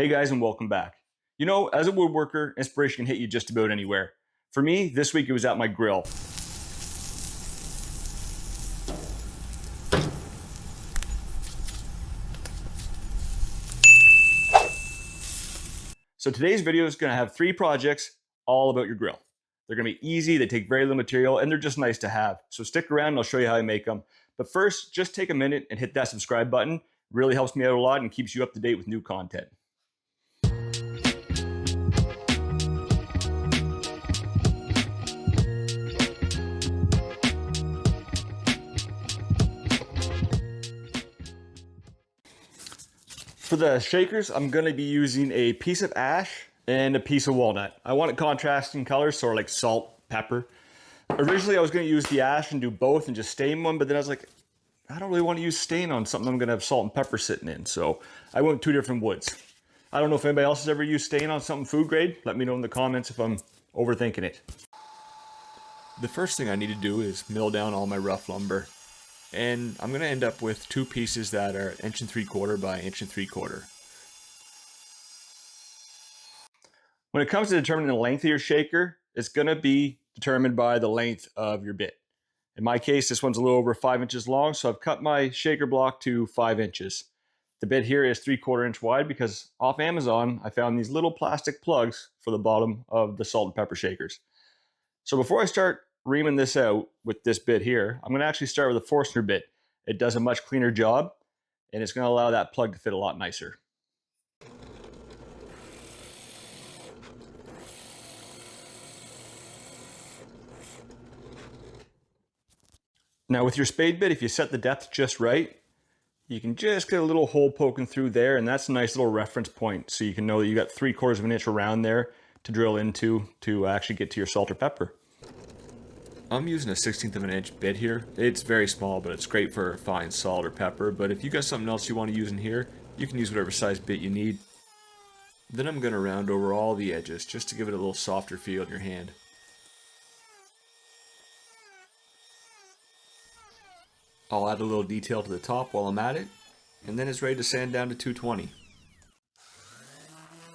Hey guys, and welcome back. You know, as a woodworker, inspiration can hit you just about anywhere. For me, this week it was at my grill. So today's video is going to have 3 projects all about your grill. They're going to be easy, they take very little material, and they're just nice to have. So stick around and I'll show you how I make them. But first, just take a minute and hit that subscribe button. It really helps me out a lot and keeps you up to date with new content. For the shakers, I'm going to be using a piece of ash and a piece of walnut. I want it contrasting colors, sort of like salt, pepper. Originally, I was going to use the ash and do both and just stain one, but then I was like, I don't really want to use stain on something I'm going to have salt and pepper sitting in. So I went 2 different woods. I don't know if anybody else has ever used stain on something food grade. Let me know in the comments if I'm overthinking it. The first thing I need to do is mill down all my rough lumber. And I'm going to end up with 2 pieces that are 1 3/4 by 1 3/4. When it comes to determining the length of your shaker, it's going to be determined by the length of your bit. In my case, this one's a little over 5 inches long, so I've cut my shaker block to 5 inches. The bit here is 3/4 inch wide because off Amazon, I found these little plastic plugs for the bottom of the salt and pepper shakers. So before I start reaming this out with this bit here, I'm going to actually start with a Forstner bit. It does a much cleaner job, and it's going to allow that plug to fit a lot nicer. Now with your spade bit, if you set the depth just right, you can just get a little hole poking through there, and that's a nice little reference point, so you can know that you got 3/4 of an inch around there to drill into to actually get to your salt or pepper. I'm using a 1/16 of an inch bit here. It's very small, but it's great for fine salt or pepper. But if you got something else you want to use in here, you can use whatever size bit you need. Then I'm going to round over all the edges just to give it a little softer feel in your hand. I'll add a little detail to the top while I'm at it, and then it's ready to sand down to 220.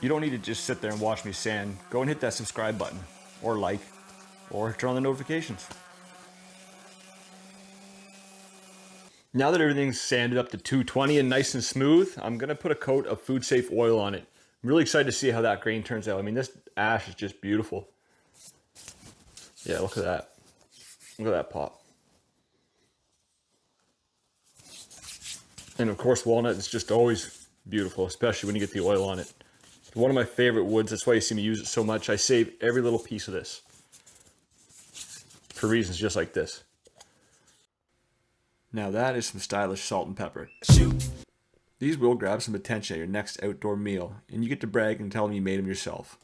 You don't need to just sit there and watch me sand. Go and hit that subscribe button, or like, or turn on the notifications. Now that everything's sanded up to 220 and nice and smooth, I'm going to put a coat of food safe oil on it. I'm really excited to see how that grain turns out. I mean, this ash is just beautiful. Yeah, look at that. Look at that pop. And of course, walnut is just always beautiful, especially when you get the oil on it. It's one of my favorite woods. That's why you see me use it so much. I save every little piece of this for reasons just like this. Now that is some stylish salt and pepper. These will grab some attention at your next outdoor meal, and you get to brag and tell them you made them yourself.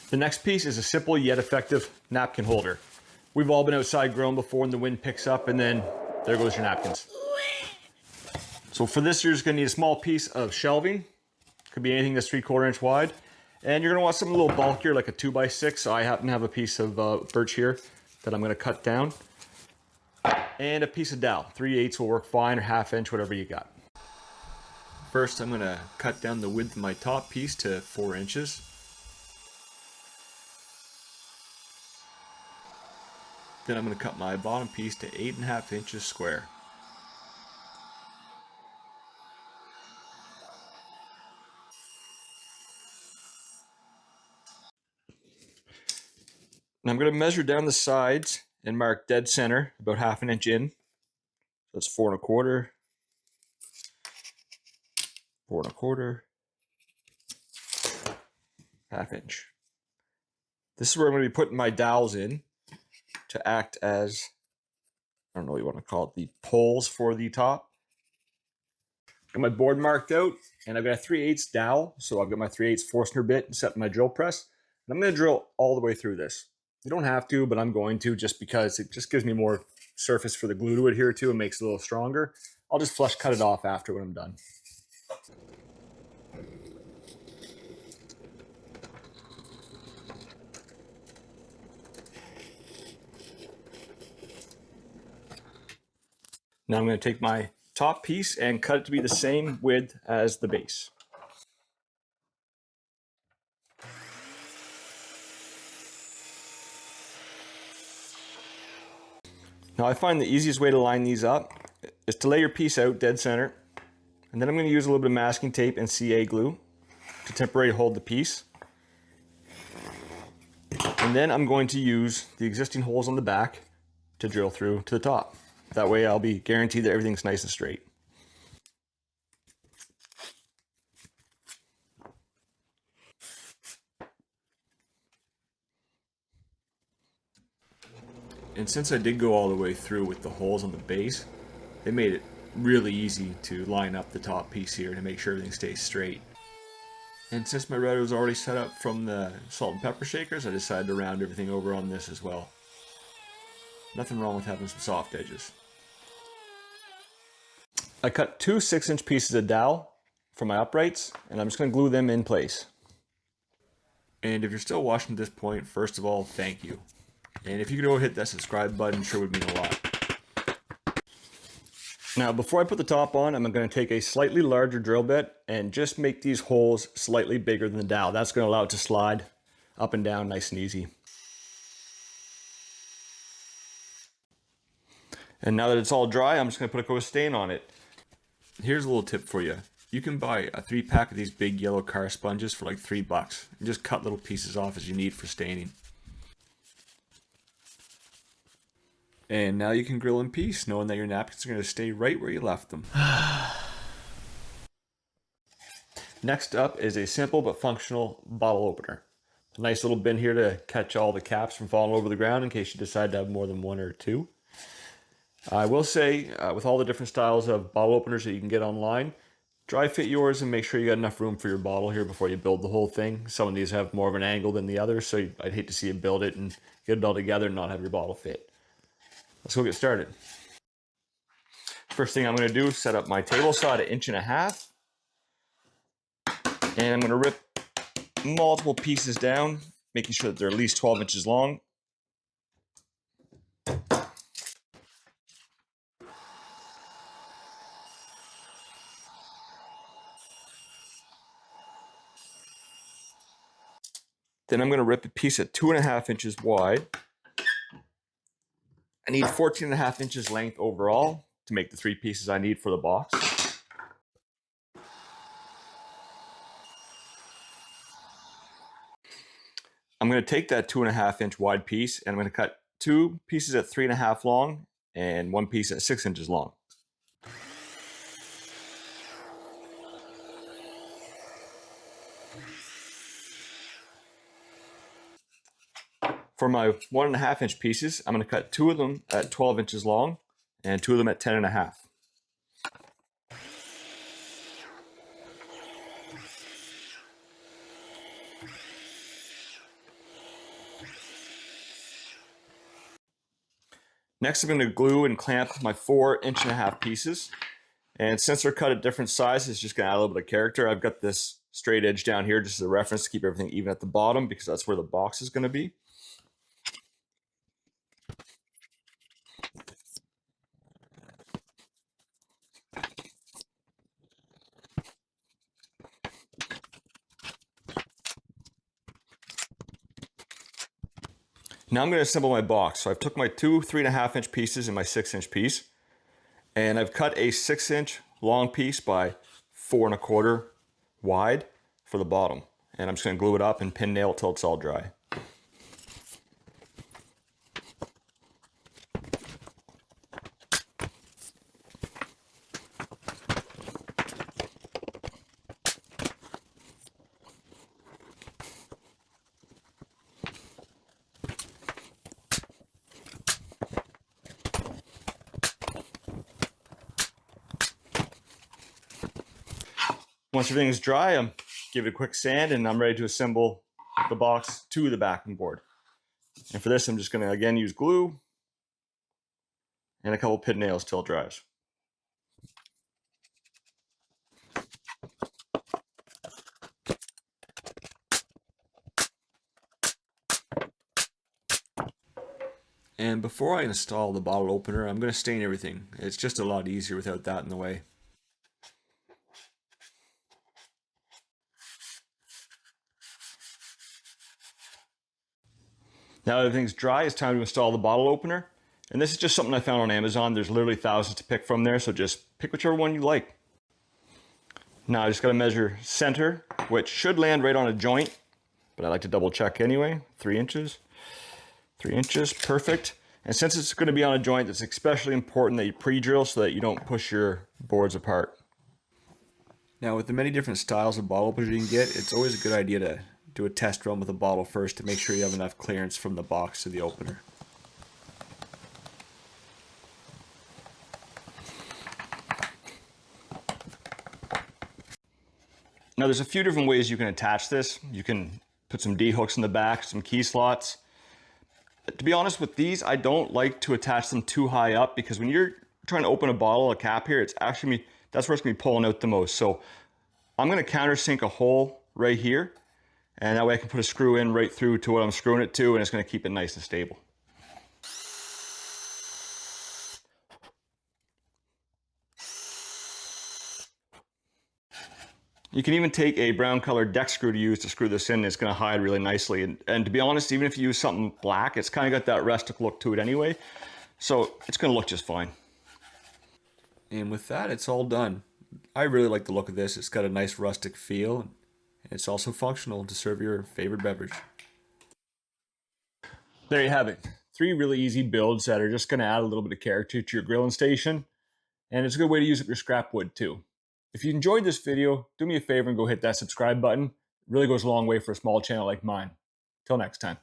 The next piece is a simple yet effective napkin holder. We've all been outside grilling before and the wind picks up, and then there goes your napkins. So for this, you're just going to need a small piece of shelving. Could be anything that's 3/4 inch wide. And you're going to want something a little bulkier, like a 2x6. So I happen to have a piece of birch here that I'm going to cut down. And a piece of dowel. 3/8 will work fine, or 1/2 inch, whatever you got. First, I'm going to cut down the width of my top piece to 4 inches. Then I'm going to cut my bottom piece to 8.5 inches square. And I'm going to measure down the sides and mark dead center, about 1/2 inch in. So that's 4 1/4, 4 1/4, 1/2 inch. This is where I'm going to be putting my dowels in to act as, I don't know what you want to call it, the poles for the top. Got my board marked out, and I've got a 3/8 dowel, so I've got my 3/8 Forstner bit set in my drill press. And I'm going to drill all the way through this. You don't have to, but I'm going to, just because it just gives me more surface for the glue to adhere to and makes it a little stronger. I'll just flush cut it off after when I'm done. Now I'm going to take my top piece and cut it to be the same width as the base. Now I find the easiest way to line these up is to lay your piece out dead center, and then I'm going to use a little bit of masking tape and CA glue to temporarily hold the piece. And then I'm going to use the existing holes on the back to drill through to the top. That way I'll be guaranteed that everything's nice and straight. And since I did go all the way through with the holes on the base, it made it really easy to line up the top piece here to make sure everything stays straight. And since my router was already set up from the salt and pepper shakers, I decided to round everything over on this as well. Nothing wrong with having some soft edges. I cut two 6-inch pieces of dowel for my uprights, and I'm just going to glue them in place. And if you're still watching at this point, first of all, thank you. And if you could go hit that subscribe button, sure would mean a lot. Now, before I put the top on, I'm going to take a slightly larger drill bit and just make these holes slightly bigger than the dowel. That's going to allow it to slide up and down nice and easy. And now that it's all dry, I'm just going to put a coat of stain on it. Here's a little tip for you. You can buy a 3-pack of these big yellow car sponges for like $3 and just cut little pieces off as you need for staining. And now you can grill in peace, knowing that your napkins are going to stay right where you left them. Next up is a simple but functional bottle opener. A nice little bin here to catch all the caps from falling over the ground in case you decide to have more than one or two. I will say, with all the different styles of bottle openers that you can get online, dry fit yours and make sure you got enough room for your bottle here before you build the whole thing. Some of these have more of an angle than the others, so I'd hate to see you build it and get it all together and not have your bottle fit. Let's go get started. First thing I'm going to do is set up my table saw at 1.5 inches. And I'm going to rip multiple pieces down, making sure that they're at least 12 inches long. Then I'm going to rip a piece at 2.5 inches wide. I need 14.5 inches length overall to make the 3 pieces I need for the box. I'm going to take that 2.5 inch wide piece and I'm going to cut 2 pieces at 3.5 long and 1 piece at 6 inches long. For my 1.5 inch pieces, I'm going to cut 2 of them at 12 inches long and 2 of them at 10.5. Next, I'm going to glue and clamp my 4.5 inch pieces. And since they're cut at different sizes, just going to add a little bit of character. I've got this straight edge down here just as a reference to keep everything even at the bottom because that's where the box is going to be. Now I'm going to assemble my box. So I've took my 2 3.5 inch pieces and my 6 inch piece, and I've cut a 6 inch long piece by 4.25 wide for the bottom. And I'm just going to glue it up and pin nail it till it's all dry. Once everything is dry, I'm give it a quick sand and I'm ready to assemble the box to the backing board. And for this, I'm just going to again use glue and a couple pin nails till it dries. And before I install the bottle opener, I'm going to stain everything. It's just a lot easier without that in the way. Now that everything's dry, it's time to install the bottle opener. And this is just something I found on Amazon. There's literally thousands to pick from there, so just pick whichever one you like. Now I just gotta measure center, which should land right on a joint, but I like to double check anyway. 3 inches. 3 inches, perfect. And since it's gonna be on a joint, it's especially important that you pre-drill so that you don't push your boards apart. Now with the many different styles of bottle openers you can get, it's always a good idea to do a test run with a bottle first to make sure you have enough clearance from the box to the opener. Now there's a few different ways you can attach this. You can put some D-hooks in the back, some key slots. To be honest with these, I don't like to attach them too high up because when you're trying to open a bottle, a cap here, it's actually, that's where it's gonna be pulling out the most. So I'm gonna countersink a hole right here, and that way I can put a screw in right through to what I'm screwing it to, and it's gonna keep it nice and stable. You can even take a brown colored deck screw to use to screw this in. It's gonna hide really nicely. And to be honest, even if you use something black, it's kind of got that rustic look to it anyway. So it's gonna look just fine. And with that, it's all done. I really like the look of this. It's got a nice rustic feel. And it's also functional to serve your favorite beverage. There you have it. 3 really easy builds that are just gonna add a little bit of character to your grilling station. And it's a good way to use up your scrap wood too. If you enjoyed this video, do me a favor and go hit that subscribe button. It really goes a long way for a small channel like mine. Till next time.